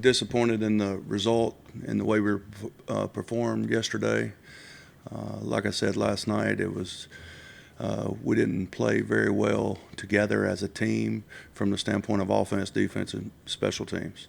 Disappointed in the result and the way we performed yesterday. Like I said last night, we didn't play very well together as a team from the standpoint of offense, defense, and special teams.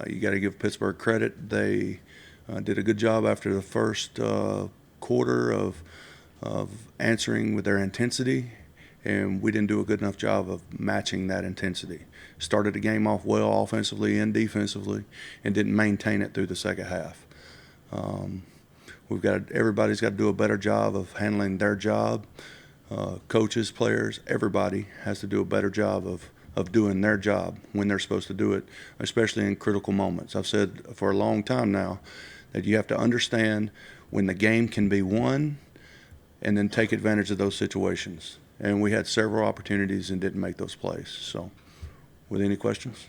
You got to give Pittsburgh credit. They did a good job after the first quarter of answering with their intensity, and we didn't do a good enough job of matching that intensity. Started the game off well offensively and defensively and didn't maintain it through the second half. Everybody's got to do a better job of handling their job. Coaches, players, everybody has to do a better job of doing their job when they're supposed to do it, especially in critical moments. I've said for a long time now that you have to understand when the game can be won and then take advantage of those situations. And we had several opportunities and didn't make those plays. So, with any questions?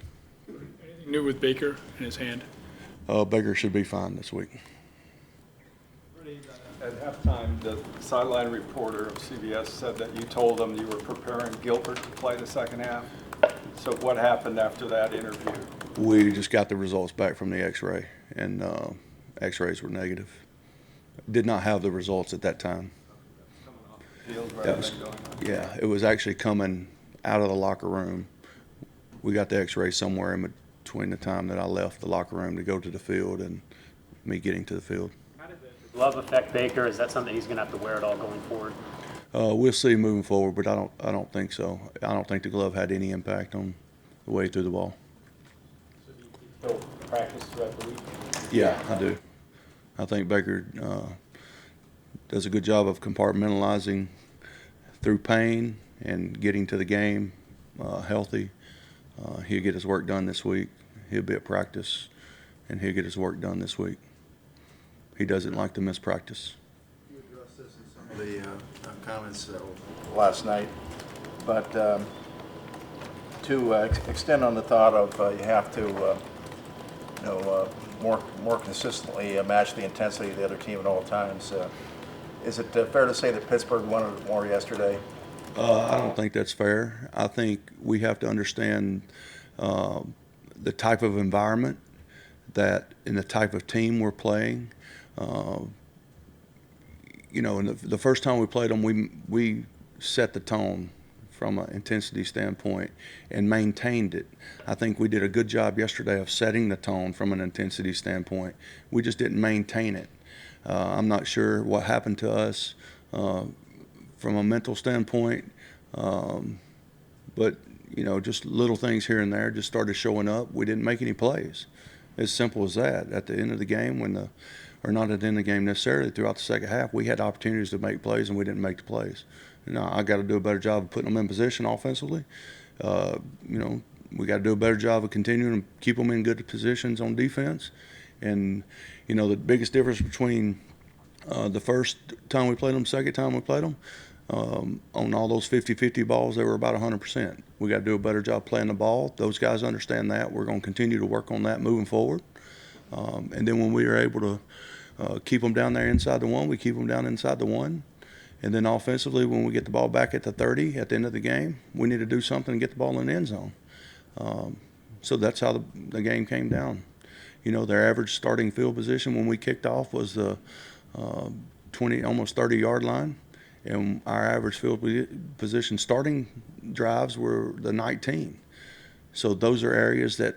Anything new with Baker in his hand? Baker should be fine this week. At halftime, the sideline reporter of CBS said that you told him you were preparing Gilbert to play the second half. So what happened after that interview? We just got the results back from the X-ray, and X-rays were negative. Did not have the results at that time. Yeah, it was actually coming out of the locker room. We got the X-ray somewhere in between the time that I left the locker room to go to the field and me getting to the field. How did the glove affect Baker? Is that something he's going to have to wear it all going forward? We'll see moving forward, but I don't think so. I don't think the glove had any impact on the way he threw the ball. So do you still practice throughout the week? Yeah, I do. I think Baker does a good job of compartmentalizing through pain and getting to the game healthy. He'll get his work done this week. He'll be at practice, and he'll get his work done this week. He doesn't like to miss practice. You addressed this in some of the comments last night, but to extend on the thought of you have to more consistently match the intensity of the other team at all times. Is it fair to say that Pittsburgh wanted it more yesterday? I don't think that's fair. I think we have to understand the type of environment and the type of team we're playing. And the first time we played them, we set the tone from an intensity standpoint and maintained it. I think we did a good job yesterday of setting the tone from an intensity standpoint. We just didn't maintain it. I'm not sure what happened to us from a mental standpoint, but just little things here and there just started showing up. We didn't make any plays. As simple as that. At the end of the game, or not at the end of the game necessarily, throughout the second half, we had opportunities to make plays and we didn't make the plays. I got to do a better job of putting them in position offensively. We got to do a better job of continuing to keep them in good positions on defense. And the biggest difference between the first time we played them, second time we played them, on all those 50-50 balls, they were about 100%. We got to do a better job playing the ball. Those guys understand that. We're going to continue to work on that moving forward. And then when we are able to keep them down there inside the one, we keep them down inside the one. And then offensively, when we get the ball back at the 30 at the end of the game, we need to do something and get the ball in the end zone. So that's how the game came down. Their average starting field position when we kicked off was the 20, almost 30-yard line. And our average field position starting drives were the 19. So those are areas that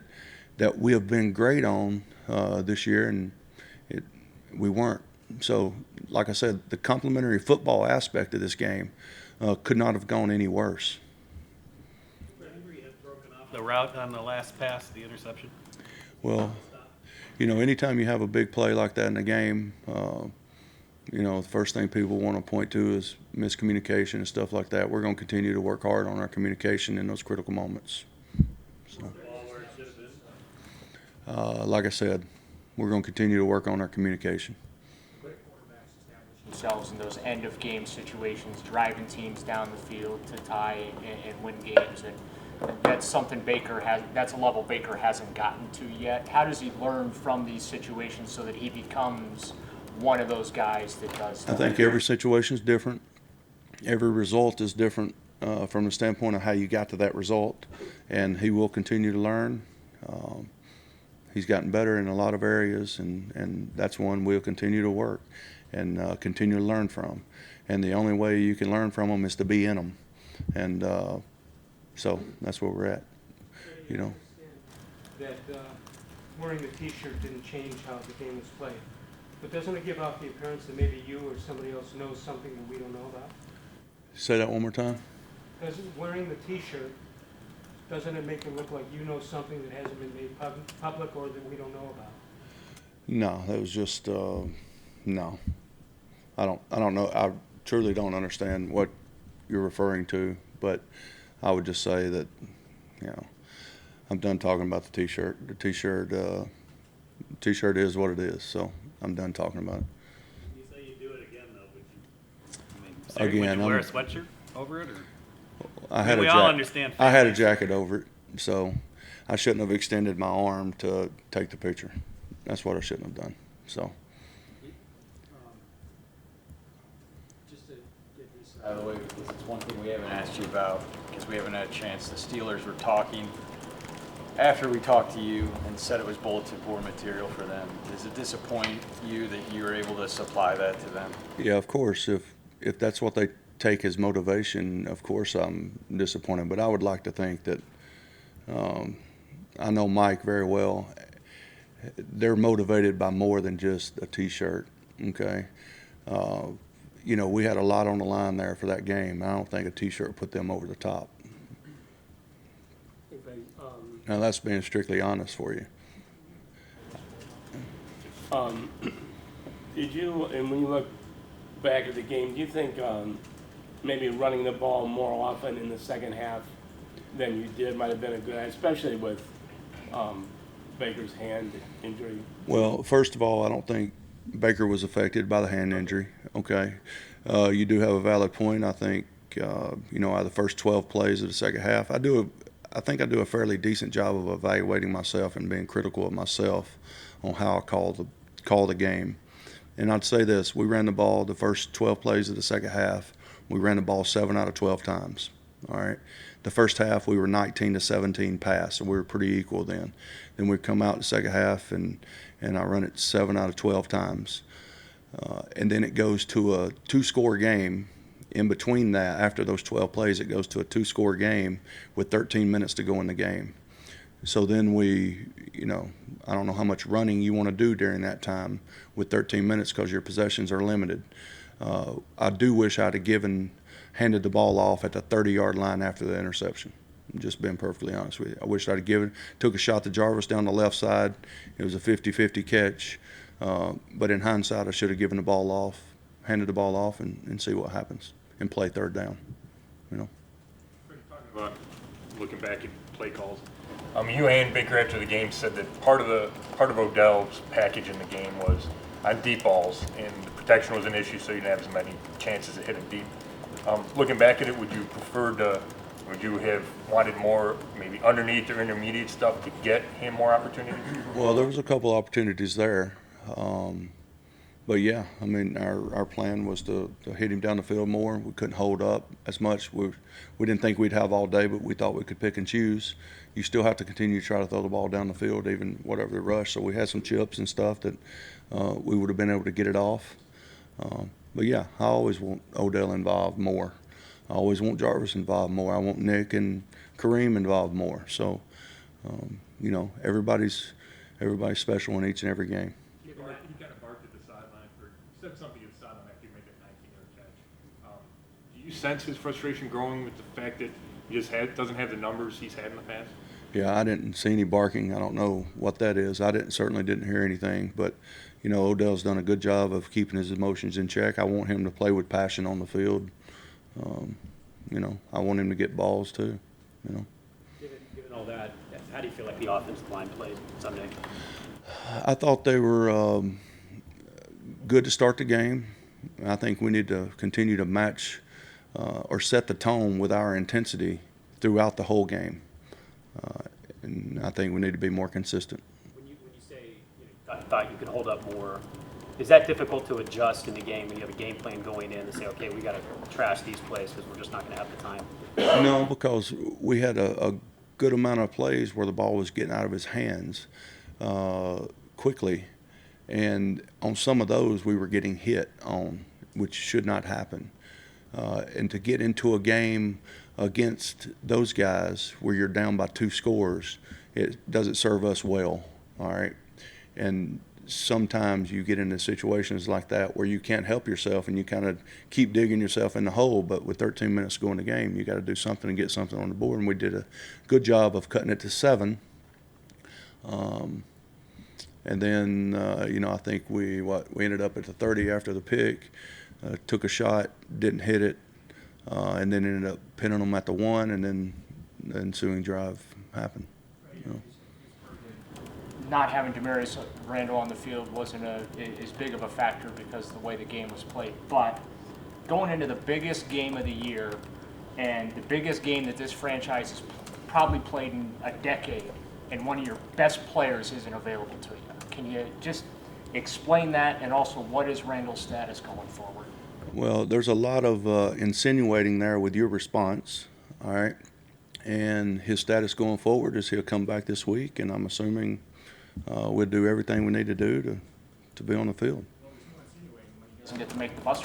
we have been great on this year, and we weren't. So, like I said, the complementary football aspect of this game could not have gone any worse. Henry had broken off the route on the last pass, the interception. Well, anytime you have a big play like that in the game, the first thing people want to point to is miscommunication and stuff like that. We're going to continue to work hard on our communication in those critical moments. So, like I said, we're going to continue to work on our communication. Great quarterbacks establish themselves in those end-of-game situations, driving teams down the field to tie and win games, and that's something that's a level Baker hasn't gotten to yet. How does he learn from these situations so that he becomes one of those guys that does that? I think every situation is different. Every result is different from the standpoint of how you got to that result, and he will continue to learn. He's gotten better in a lot of areas, and that's one we'll continue to work and continue to learn from. And the only way you can learn from them is to be in them. And so that's where we're at, you know. That wearing the T-shirt didn't change how the game was played. But doesn't it give off the appearance that maybe you or somebody else knows something that we don't know about? Say that one more time. Doesn't wearing the T-shirt, doesn't it make it look like you know something that hasn't been made public or that we don't know about? No, that was just no. I don't know. I truly don't understand what you're referring to, but I would just say that, you know, I'm done talking about the T-shirt. The T-shirt is what it is, so I'm done talking about it. You say you do it again, though, would you? Again, would you wear a sweatshirt over it, or? We all understand. I had a jacket over it, so I shouldn't have extended my arm to take the picture. That's what I shouldn't have done. So. Just to get this out of the way, because it's one thing we haven't asked you about, because we haven't had a chance. The Steelers were talking after we talked to you and said it was bulletin board material for them. Does it disappoint you that you were able to supply that to them? Yeah, of course. If that's what they take as motivation, of course I'm disappointed. But I would like to think that I know Mike very well. They're motivated by more than just a T-shirt. Okay, you know, we had a lot on the line there for that game. I don't think a T-shirt put them over the top. Okay, Now that's being strictly honest for you. Did you, and when you look back at the game, do you think maybe running the ball more often in the second half than you did might have been a good, especially with Baker's hand injury? Well, first of all, I don't think Baker was affected by the hand injury. Okay, you do have a valid point. I think you know, out of the first 12 plays of the second half, I think I do a fairly decent job of evaluating myself and being critical of myself on how I call the game. And I'd say this: we ran the ball the first 12 plays of the second half. We ran the ball 7 out of 12 times. All right. The first half we were 19-17 pass, so we were pretty equal then. Then we come out in the second half and I run it 7 out of 12 times. And then it goes to a 2-score game. In between that, after those 12 plays, it goes to a 2-score game with 13 minutes to go in the game. So then we, you know, I don't know how much running you want to do during that time with 13 minutes because your possessions are limited. I do wish I'd have handed the ball off at the 30-yard line after the interception. I'm just being perfectly honest with you. I wish I'd have took a shot to Jarvis down the left side. It was a 50-50 catch. But in hindsight, I should have handed the ball off and see what happens and play third down, you know. Talking about looking back at play calls. You and Baker after the game said that part of Odell's package in the game was on deep balls, and the protection was an issue, so you didn't have as many chances of hitting deep. Looking back at it, would you have wanted more maybe underneath or intermediate stuff to get him more opportunities? Well, there was a couple opportunities there. But yeah, I mean, our plan was to hit him down the field more. We couldn't hold up as much. We didn't think we'd have all day, but we thought we could pick and choose. You still have to continue to try to throw the ball down the field, even whatever the rush. So we had some chips and stuff that we would have been able to get it off. But yeah, I always want Odell involved more. I always want Jarvis involved more. I want Nick and Kareem involved more. So, you know, everybody's special in each and every game. He kind of barked at the sideline said something at the sideline after you made that 19-yard catch. Do you sense his frustration growing with the fact that he just doesn't have the numbers he's had in the past? Yeah, I didn't see any barking. I don't know what that is. I certainly didn't hear anything. But, you know, Odell's done a good job of keeping his emotions in check. I want him to play with passion on the field. You know, I want him to get balls too, you know. Given all that, how do you feel like the offensive line played Sunday? I thought they were good to start the game. I think we need to continue to match or set the tone with our intensity throughout the whole game. And I think we need to be more consistent. When you say I thought you could hold up more, is that difficult to adjust in the game when you have a game plan going in and say, okay, we got to trash these plays because we're just not going to have the time? No, because we had a good amount of plays where the ball was getting out of his hands quickly, and on some of those we were getting hit on, which should not happen. And to get into a game against those guys where you're down by 2 scores, it doesn't serve us well, all right? And sometimes you get into situations like that where you can't help yourself and you kind of keep digging yourself in the hole, but with 13 minutes to go in the game, you got to do something and get something on the board, and we did a good job of cutting it to 7. And then, I think we ended up at the 30 after the pick, took a shot, didn't hit it, and then ended up pinning them at the 1, and then the ensuing drive happened. Not having Damarious Randall on the field wasn't as big of a factor because of the way the game was played. But going into the biggest game of the year and the biggest game that this franchise has probably played in a decade, and one of your best players isn't available to you, can you just explain that, and also what is Randall's status going forward? Well, there's a lot of insinuating there with your response, all right? And his status going forward is he'll come back this week, and I'm assuming we'll do everything we need to do to be on the field. He doesn't get to make the bus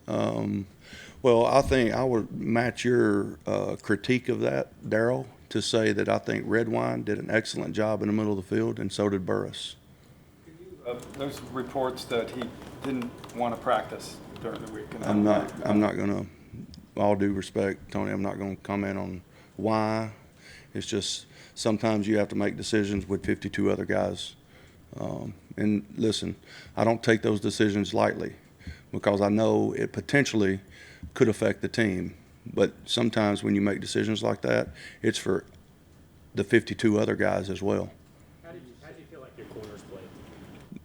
ride. Well, I think I would match your critique of that, Darryl, to say that I think Redwine did an excellent job in the middle of the field, and so did Burris. There's reports that he didn't want to practice during the week. And I'm not going to, all due respect, Tony, I'm not going to comment on why. It's just sometimes you have to make decisions with 52 other guys. And listen, I don't take those decisions lightly because I know it potentially could affect the team. But sometimes when you make decisions like that, it's for the 52 other guys as well. How did you feel like your corners played?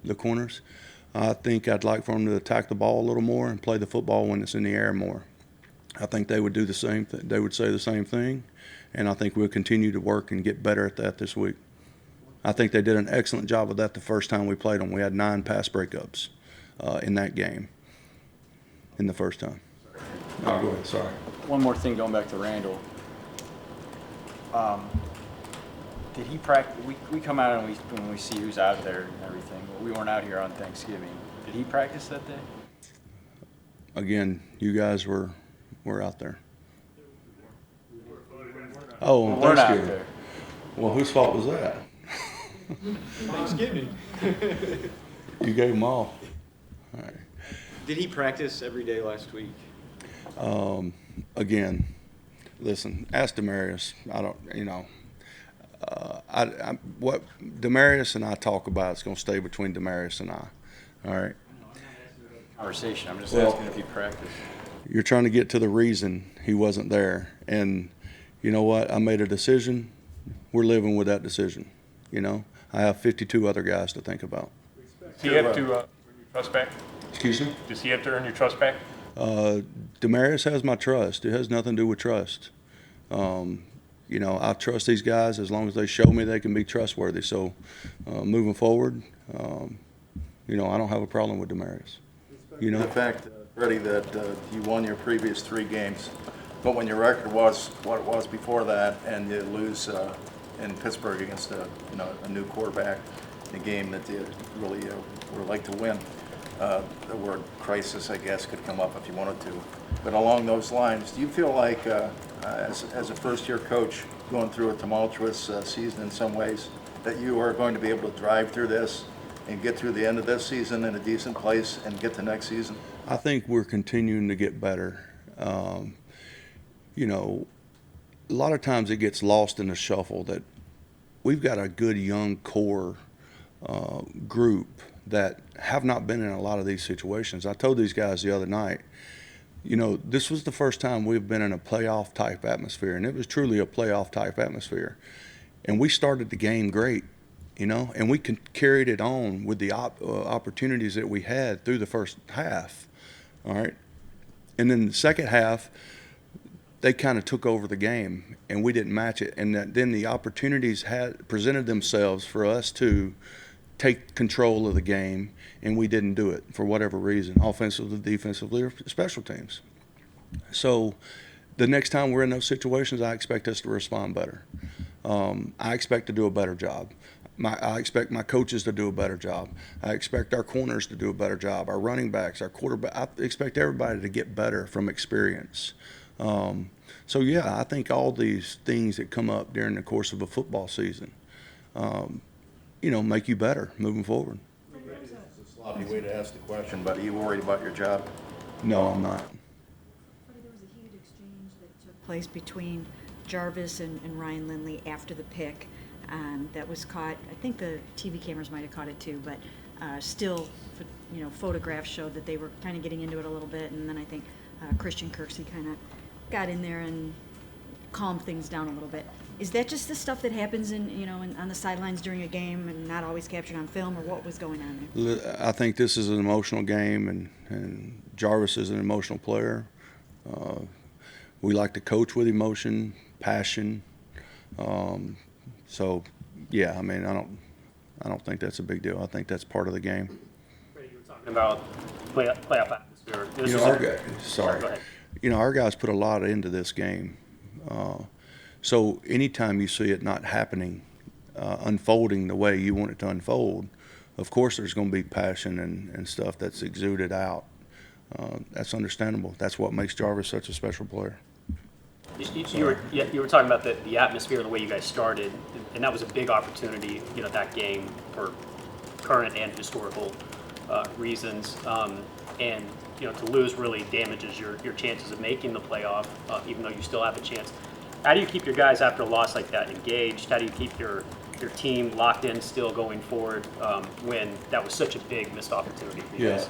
The corners, I think I'd like for them to attack the ball a little more and play the football when it's in the air more. I think they would do the same thing. They would say the same thing, and I think we'll continue to work and get better at that this week. I think they did an excellent job of that the first time we played them. We had 9 pass breakups in that game in the first time. Oh, go ahead. Sorry. One more thing, going back to Randall. Did he practice? We come out and when we see who's out there and everything. We weren't out here on Thanksgiving. Did he practice that day? Again, you guys were out there. Oh, on We're not Thanksgiving. there. Well, whose fault was that? Thanksgiving. You gave them all. All right. Did he practice every day last week? Again, listen, ask Damarious. I don't, what Damarious and I talk about is going to stay between Damarious and I. All right. Conversation. I'm just Well, asking if he practiced. You're trying to get to the reason he wasn't there, and you know what? I made a decision. We're living with that decision. I have 52 other guys to think about. Does he have to earn your trust back? Excuse me? Does he have to earn your trust back? Damarious has my trust. It has nothing to do with trust. I trust these guys as long as they show me they can be trustworthy. So moving forward, I don't have a problem with Damarious. The fact, Freddie, that you won your previous 3 games, but when your record was what it was before that, and you lose in Pittsburgh against a new quarterback in a game that you really would like to win, the word crisis, I guess, could come up if you wanted to. But along those lines, do you feel like, as a first-year coach going through a tumultuous season in some ways, that you are going to be able to drive through this and get through the end of this season in a decent place and get to next season? I think we're continuing to get better. A lot of times it gets lost in the shuffle that we've got a good young core group that have not been in a lot of these situations. I told these guys the other night, this was the first time we've been in a playoff type atmosphere, and it was truly a playoff type atmosphere. And we started the game great, and we carried it on with the opportunities that we had through the first half. All right. And then the second half, they kind of took over the game, and we didn't match it. And then the opportunities had presented themselves for us to take control of the game, and we didn't do it for whatever reason, offensively, defensively, or special teams. So the next time we're in those situations, I expect us to respond better. I expect to do a better job. I expect my coaches to do a better job. I expect our corners to do a better job, our running backs, our quarterback. I expect everybody to get better from experience. So, yeah, I think all these things that come up during the course of a football season, make you better moving forward. It's a sloppy way to ask the question, but are you worried about your job? No, I'm not. There was a heated exchange that took place between Jarvis and Ryan Lindley after the pick that was caught. I think the TV cameras might have caught it too, but still, photographs showed that they were kind of getting into it a little bit, and then I think Christian Kirksey kind of got in there and calmed things down a little bit. Is that just the stuff that happens on the sidelines during a game and not always captured on film, or what was going on there? I think this is an emotional game, and Jarvis is an emotional player. We like to coach with emotion, passion. So, yeah, I mean, I don't think that's a big deal. I think that's part of the game. Freddie, you were talking about playoff atmosphere. Our guys put a lot into this game. So anytime you see it not happening, unfolding the way you want it to unfold, of course there's going to be passion and stuff that's exuded out. That's understandable. That's what makes Jarvis such a special player. You were talking about the atmosphere, the way you guys started, and that was a big opportunity, that game for current and historical reasons. And to lose really damages your chances of making the playoff, even though you still have a chance. How do you keep your guys after a loss like that engaged? How do you keep your team locked in still going forward when that was such a big missed opportunity for you guys?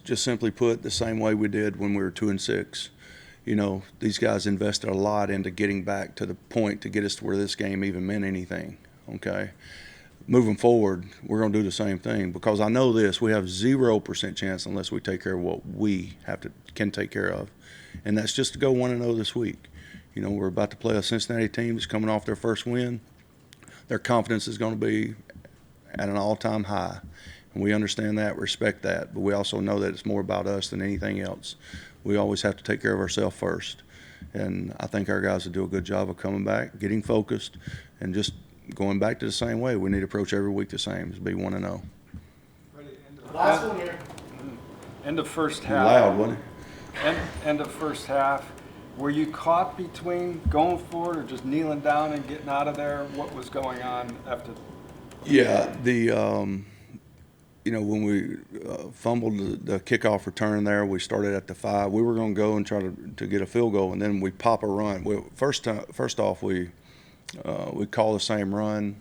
Just simply put, the same way we did when we were 2-6. These guys invested a lot into getting back to the point to get us to where this game even meant anything, okay? Moving forward, we're going to do the same thing, because I know this: we have 0% chance unless we take care of what we can take care of, and that's just to go 1-0 this week. We're about to play a Cincinnati team that's coming off their first win. Their confidence is going to be at an all-time high, and we understand that, respect that, but we also know that it's more about us than anything else. We always have to take care of ourselves first, and I think our guys will do a good job of coming back, getting focused, and just going back to the same way. We need to approach every week the same, is be 1-0. Last one here. End of first half. Loud, wasn't it? End of first half. Were you caught between going forward or just kneeling down and getting out of there? What was going on after? Yeah, when we fumbled the kickoff return there, we started at the 5. We were going to go and try to get a field goal, and then we pop a run. First off, we call the same run,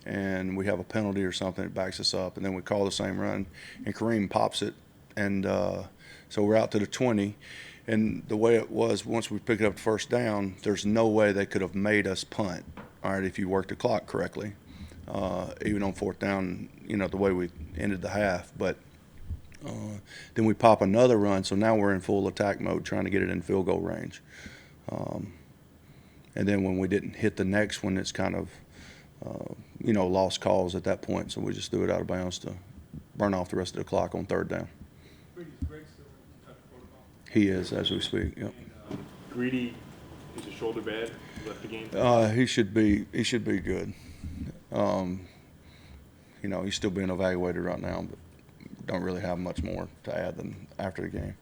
and we have a penalty or something that backs us up, and then we call the same run, and Kareem pops it, and so we're out to the 20. And the way it was, once we pick it up the first down, there's no way they could have made us punt, all right, if you worked the clock correctly, even on fourth down, the way we ended the half. But then we pop another run, so now we're in full attack mode trying to get it in field goal range. And then when we didn't hit the next one, it's kind of, lost calls at that point, so we just threw it out of bounds to burn off the rest of the clock on third down. He is, as we speak. Yep. Greedy, is his shoulder bad? He left the game. He should be good. He's still being evaluated right now, but don't really have much more to add than after the game.